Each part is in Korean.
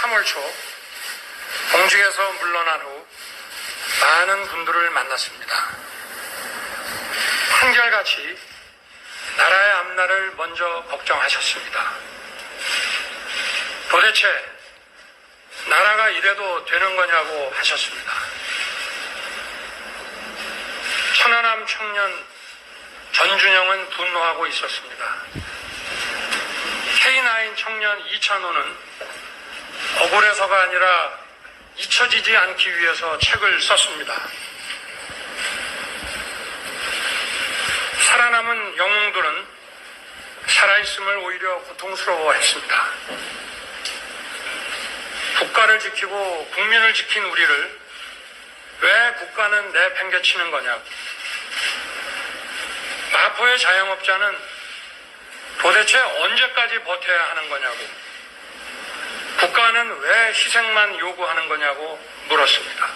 3월 초 공직에서 물러난 후 많은 분들을 만났습니다. 한결같이 나라의 앞날을 먼저 걱정하셨습니다. 도대체 나라가 이래도 되는 거냐고 하셨습니다. 천안함 청년 전준영은 분노하고 있었습니다. K9 청년 이찬호는 억울해서가 아니라 잊혀지지 않기 위해서 책을 썼습니다. 살아남은 영웅들은 살아있음을 오히려 고통스러워했습니다. 국가를 지키고 국민을 지킨 우리를 왜 국가는 내팽개치는 거냐고. 마포의 자영업자는 도대체 언제까지 버텨야 하는 거냐고. 국가는 왜 희생만 요구하는 거냐고 물었습니다.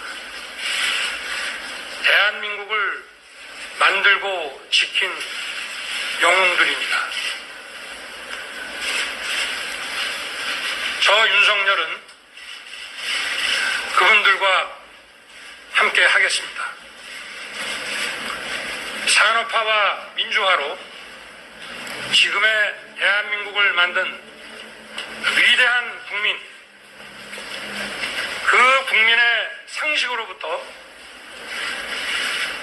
대한민국을 만들고 지킨 영웅들입니다. 저 윤석열은 그분들과 함께 하겠습니다. 산업화와 민주화로 지금의 대한민국을 만든 위대한 국민, 그 국민의 상식으로부터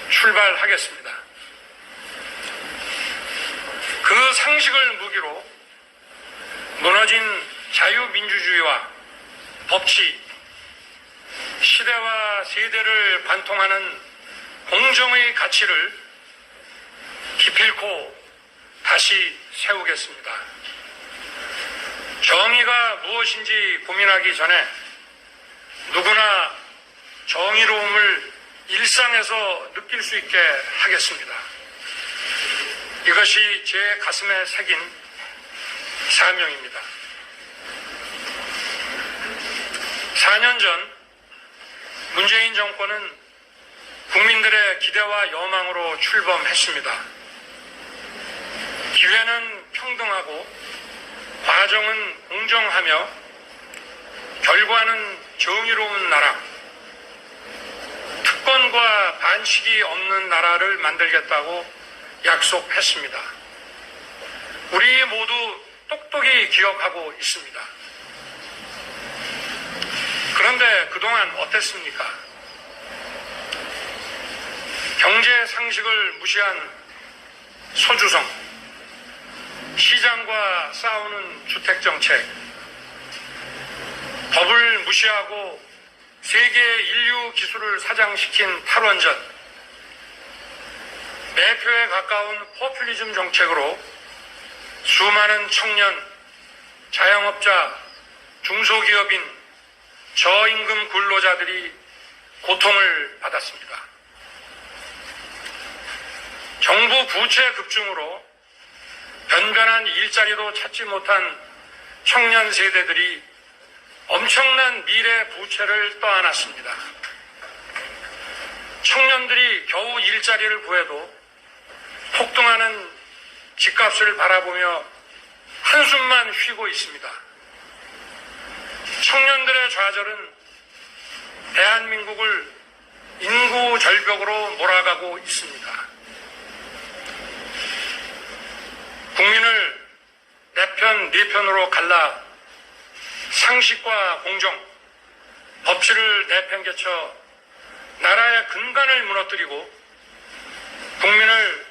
출발하겠습니다. 그 상식을 무기로 무너진 자유민주주의와 법치, 시대와 세대를 관통하는 공정의 가치를 기필코 다시 세우겠습니다. 정의가 무엇인지 고민하기 전에 누구나 정의로움을 일상에서 느낄 수 있게 하겠습니다. 이것이 제 가슴에 새긴 사명입니다. 4년 전 문재인 정권은 국민들의 기대와 여망으로 출범했습니다. 기회는 평등하고 과정은 공정하며 결과는 정의로운 나라, 특권과 반칙이 없는 나라를 만들겠다고 약속했습니다. 우리 모두 똑똑히 기억하고 있습니다. 그런데 그동안 어땠습니까? 경제 상식을 무시한 소주성, 시장과 싸우는 주택정책, 법을 무시하고 세계 인류 기술을 사장시킨 탈원전, 매표에 가까운 포퓰리즘 정책으로 수많은 청년, 자영업자, 중소기업인, 저임금 근로자들이 고통을 받았습니다. 정부 부채 급증으로 변변한 일자리도 찾지 못한 청년 세대들이 엄청난 미래 부채를 떠안았습니다. 청년들이 겨우 일자리를 구해도 폭등하는 집값을 바라보며 한숨만 쉬고 있습니다. 청년들의 좌절은 대한민국을 인구 절벽으로 몰아가고 있습니다. 국민을 내 편, 네 편으로 갈라 상식과 공정, 법치를 내팽개쳐 나라의 근간을 무너뜨리고 국민을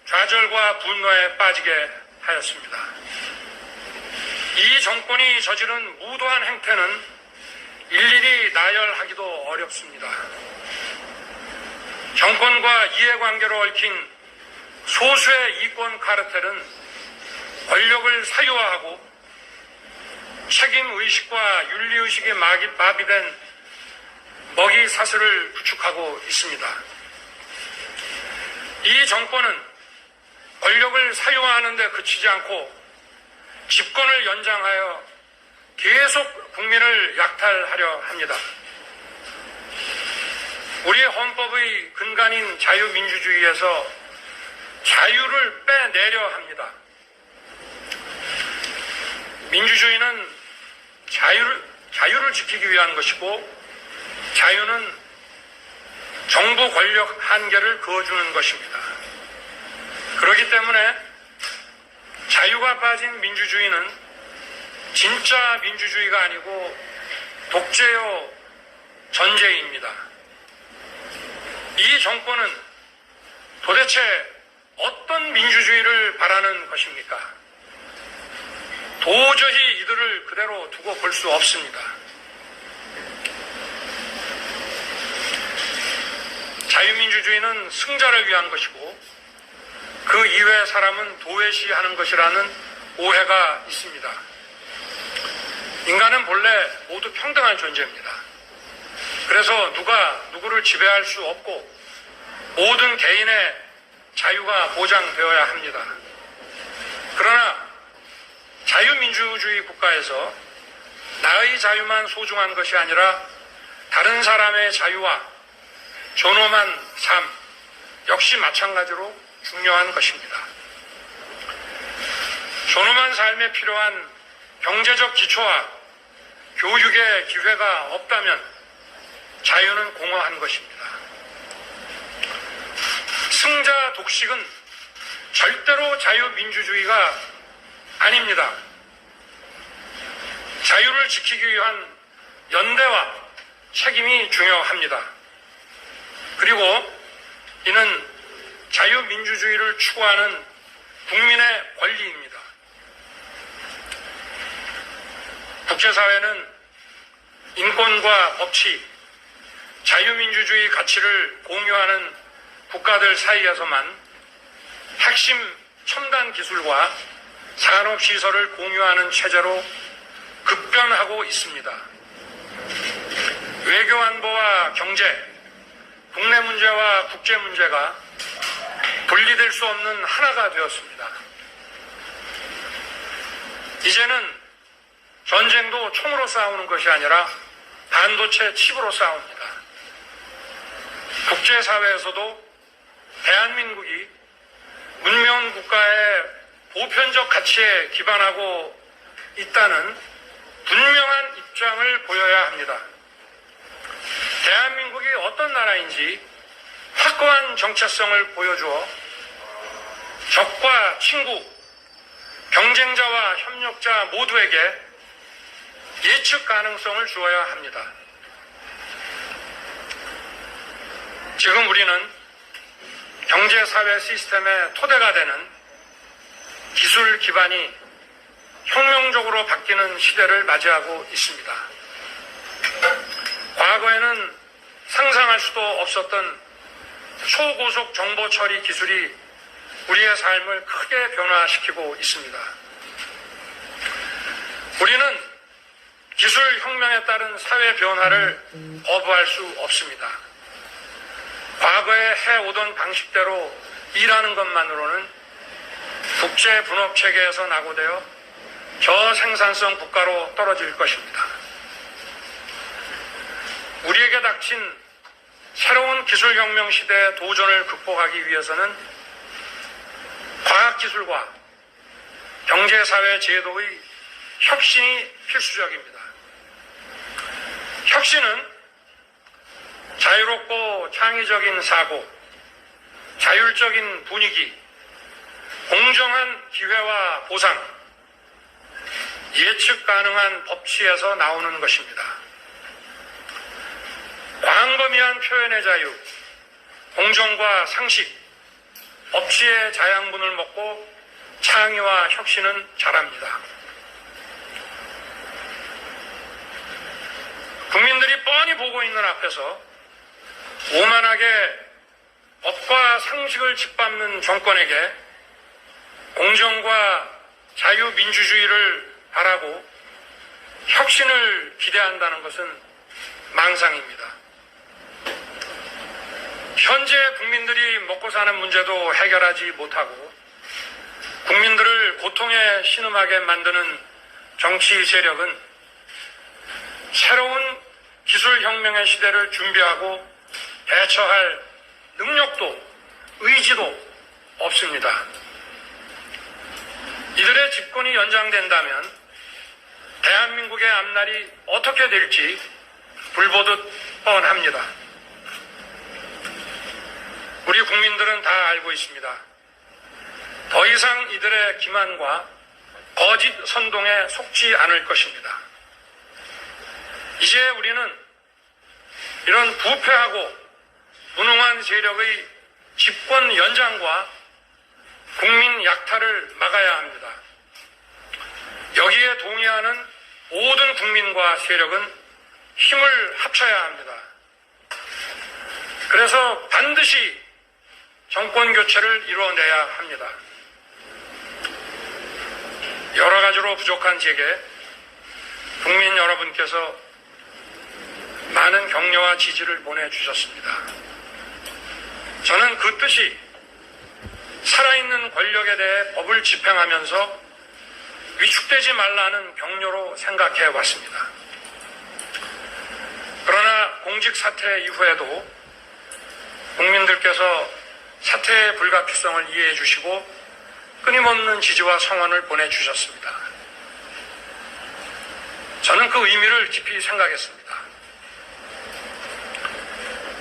좌절과 분노에 빠지게 하였습니다. 이 정권이 저지른 무도한 행태는 일일이 나열하기도 어렵습니다. 정권과 이해관계로 얽힌 소수의 이권 카르텔은 권력을 사유화하고 책임의식과 윤리의식이 마비된 먹이 사슬을 구축하고 있습니다. 이 정권은 권력을 사유화하는 데 그치지 않고 집권을 연장하여 계속 국민을 약탈하려 합니다. 우리 헌법의 근간인 자유민주주의에서 자유를 빼내려 합니다. 민주주의는 자유를 지키기 위한 것이고 자유는 정부 권력 한계를 그어주는 것입니다. 그렇기 때문에 자유가 빠진 민주주의는 진짜 민주주의가 아니고 독재요 전제입니다. 이 정권은 도대체 어떤 민주주의를 바라는 것입니까? 도저히 이들을 그대로 두고 볼 수 없습니다. 자유민주주의는 승자를 위한 것이고 그 이외의 사람은 도외시하는 것이라는 오해가 있습니다. 인간은 본래 모두 평등한 존재입니다. 그래서 누가 누구를 지배할 수 없고 모든 개인의 자유가 보장되어야 합니다. 그러나 자유민주주의 국가에서 나의 자유만 소중한 것이 아니라 다른 사람의 자유와 존엄한 삶 역시 마찬가지로 중요한 것입니다. 존엄한 삶에 필요한 경제적 기초와 교육의 기회가 없다면 자유는 공허한 것입니다. 승자 독식은 절대로 자유민주주의가 아닙니다. 자유를 지키기 위한 연대와 책임이 중요합니다. 그리고 이는 자유민주주의를 추구하는 국민의 권리입니다. 국제사회는 인권과 법치, 자유민주주의 가치를 공유하는 국가들 사이에서만 핵심 첨단 기술과 산업시설을 공유하는 체제로 급변하고 있습니다. 외교안보와 경제, 국내 문제와 국제 문제가 분리될 수 없는 하나가 되었습니다. 이제는 전쟁도 총으로 싸우는 것이 아니라 반도체 칩으로 싸웁니다. 국제사회에서도 대한민국이 문명 국가의 보편적 가치에 기반하고 있다는 분명한 입장을 보여야 합니다. 대한민국이 어떤 나라인지 확고한 정체성을 보여주어 적과 친구, 경쟁자와 협력자 모두에게 예측 가능성을 주어야 합니다. 지금 우리는 경제사회 시스템의 토대가 되는 기술 기반이 혁명적으로 바뀌는 시대를 맞이하고 있습니다. 과거에는 상상할 수도 없었던 초고속 정보 처리 기술이 우리의 삶을 크게 변화시키고 있습니다. 우리는 기술 혁명에 따른 사회 변화를 거부할 수 없습니다. 과거에 해오던 방식대로 일하는 것만으로는 국제 분업 체계에서 낙오되어 저생산성 국가로 떨어질 것입니다. 우리에게 닥친 새로운 기술혁명 시대의 도전을 극복하기 위해서는 과학기술과 경제사회 제도의 혁신이 필수적입니다. 혁신은 자유롭고 창의적인 사고, 자율적인 분위기, 공정한 기회와 보상, 예측 가능한 법치에서 나오는 것입니다. 광범위한 표현의 자유, 공정과 상식, 법치의 자양분을 먹고 창의와 혁신은 자랍니다. 국민들이 뻔히 보고 있는 앞에서 오만하게 법과 상식을 짓밟는 정권에게 공정과 자유민주주의를 바라고 혁신을 기대한다는 것은 망상입니다. 현재 국민들이 먹고 사는 문제도 해결하지 못하고 국민들을 고통에 신음하게 만드는 정치 세력은 새로운 기술혁명의 시대를 준비하고 대처할 능력도 의지도 없습니다. 이들의 집권이 연장된다면 대한민국의 앞날이 어떻게 될지 불보듯 뻔합니다. 우리 국민들은 다 알고 있습니다. 더 이상 이들의 기만과 거짓 선동에 속지 않을 것입니다. 이제 우리는 이런 부패하고 무능한 세력의 집권 연장과 국민 약탈을 막아야 합니다. 여기에 동의하는 모든 국민과 세력은 힘을 합쳐야 합니다. 그래서 반드시 정권 교체를 이루어내야 합니다. 여러 가지로 부족한 제게 국민 여러분께서 많은 격려와 지지를 보내주셨습니다. 저는 그 뜻이 살아있는 권력에 대해 법을 집행하면서 위축되지 말라는 격려로 생각해 왔습니다. 그러나 공직 사퇴 이후에도 국민들께서 사퇴의 불가피성을 이해해 주시고 끊임없는 지지와 성원을 보내주셨습니다. 저는 그 의미를 깊이 생각했습니다.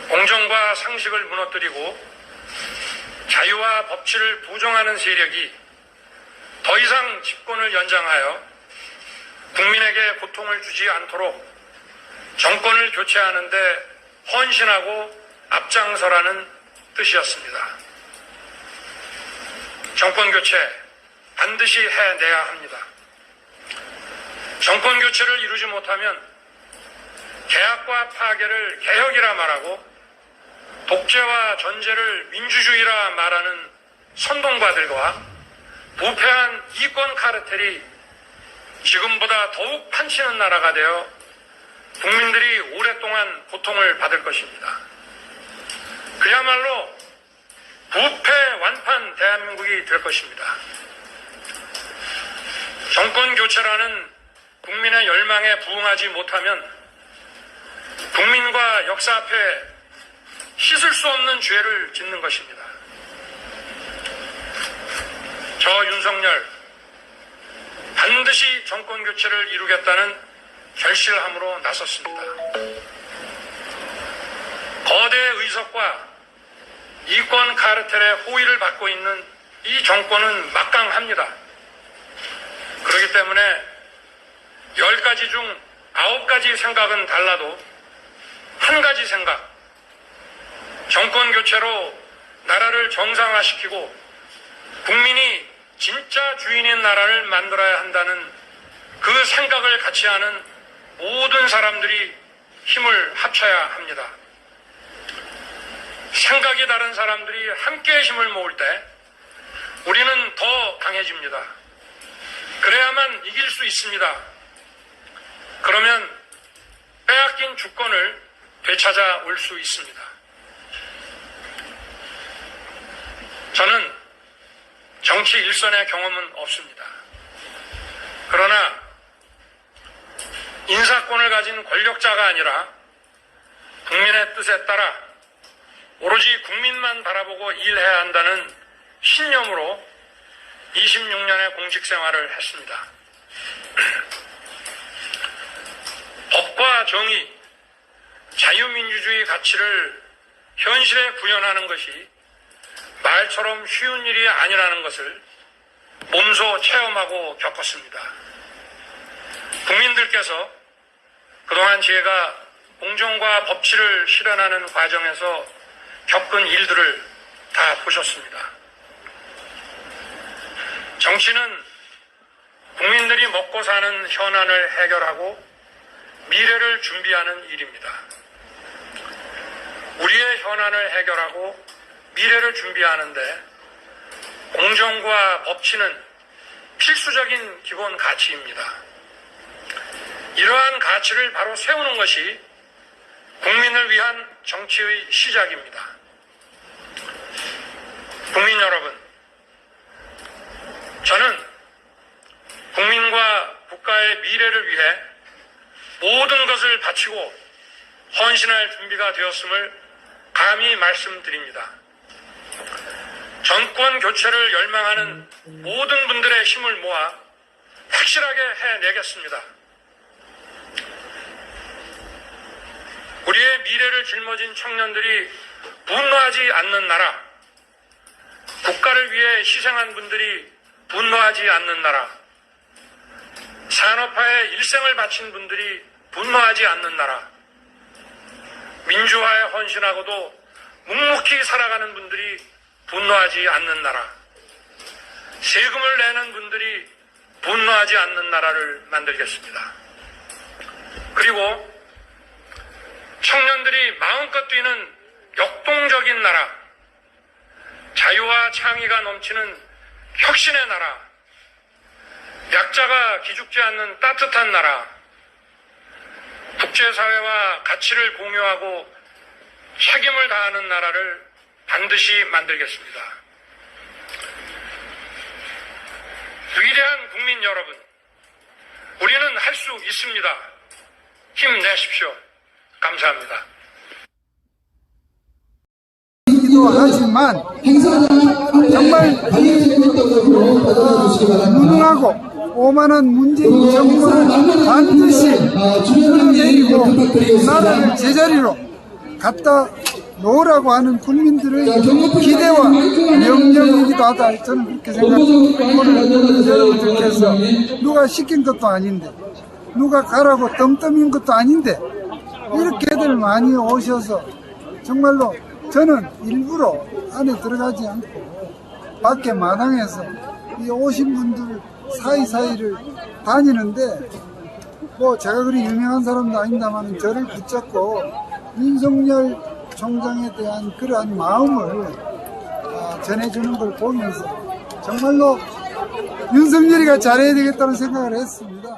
공정과 상식을 무너뜨리고 자유와 법치를 부정하는 세력이 더 이상 집권을 연장하여 국민에게 고통을 주지 않도록 정권을 교체하는데 헌신하고 앞장서라는 뜻이었습니다. 정권 교체 반드시 해내야 합니다. 정권 교체를 이루지 못하면 개혁과 파괴를 개혁이라 말하고 독재와 전제를 민주주의라 말하는 선동가들과 부패한 이권 카르텔이 지금보다 더욱 판치는 나라가 되어 국민들이 오랫동안 고통을 받을 것입니다. 그야말로 부패 완판 대한민국이 될 것입니다. 정권 교체라는 국민의 열망에 부응하지 못하면 국민과 역사 앞에 씻을 수 없는 죄를 짓는 것입니다. 저 윤석열 반드시 정권 교체를 이루겠다는 결실함으로 나섰습니다. 거대 의석과 이권 카르텔의 호의를 받고 있는 이 정권은 막강합니다. 그렇기 때문에 10가지 중 9가지 생각은 달라도 한 가지 생각, 정권 교체로 나라를 정상화시키고 국민이 진짜 주인인 나라를 만들어야 한다는 그 생각을 같이 하는 모든 사람들이 힘을 합쳐야 합니다. 생각이 다른 사람들이 함께 힘을 모을 때 우리는 더 강해집니다. 그래야만 이길 수 있습니다. 그러면 빼앗긴 주권을 되찾아올 수 있습니다. 저는 정치 일선의 경험은 없습니다. 그러나 인사권을 가진 권력자가 아니라 국민의 뜻에 따라 오로지 국민만 바라보고 일해야 한다는 신념으로 26년의 공직 생활을 했습니다. 법과 정의, 자유민주주의 가치를 현실에 구현하는 것이 말처럼 쉬운 일이 아니라는 것을 몸소 체험하고 겪었습니다. 국민들께서 그동안 제가 공정과 법치를 실현하는 과정에서 겪은 일들을 다 보셨습니다. 정치는 국민들이 먹고 사는 현안을 해결하고 미래를 준비하는 일입니다. 우리의 현안을 해결하고 미래를 준비하는데 공정과 법치는 필수적인 기본 가치입니다. 이러한 가치를 바로 세우는 것이 국민을 위한 정치의 시작입니다. 국민 여러분, 저는 국민과 국가의 미래를 위해 모든 것을 바치고 헌신할 준비가 되었음을 감히 말씀드립니다. 정권 교체를 열망하는 모든 분들의 힘을 모아 확실하게 해내겠습니다. 우리의 미래를 짊어진 청년들이 분노하지 않는 나라, 국가를 위해 희생한 분들이 분노하지 않는 나라, 산업화에 일생을 바친 분들이 분노하지 않는 나라, 민주화에 헌신하고도 묵묵히 살아가는 분들이 분노하지 않는 나라, 세금을 내는 분들이 분노하지 않는 나라를 만들겠습니다. 그리고 청년들이 마음껏 뛰는 역동적인 나라, 자유와 창의가 넘치는 혁신의 나라, 약자가 기죽지 않는 따뜻한 나라, 국제사회와 가치를 공유하고 책임을 다하는 나라를 반드시 만들겠습니다. 위대한 국민 여러분, 우리는 할 수 있습니다. 힘내십시오. 감사합니다. 하지만 정말 무능하고 오만한 문재인 정부를 반드시 내리고 나라를 제자리로 갖다 놓으라고 하는 국민들의 기대와 명령이기도 하다. 저는 그렇게 생각합니다. 오늘 여러분들께서 누가 시킨 것도 아닌데, 누가 가라고 덤덤인 것도 아닌데 이렇게들 많이 오셔서 정말로 저는 일부러 안에 들어가지 않고 밖에 마당에서 이 오신 분들 사이사이를 다니는데, 뭐 제가 그리 유명한 사람도 아닙니다만 저를 붙잡고 윤석열 총장에 대한 그러한 마음을 전해주는 걸 보면서 정말로 윤석열이가 잘해야 되겠다는 생각을 했습니다.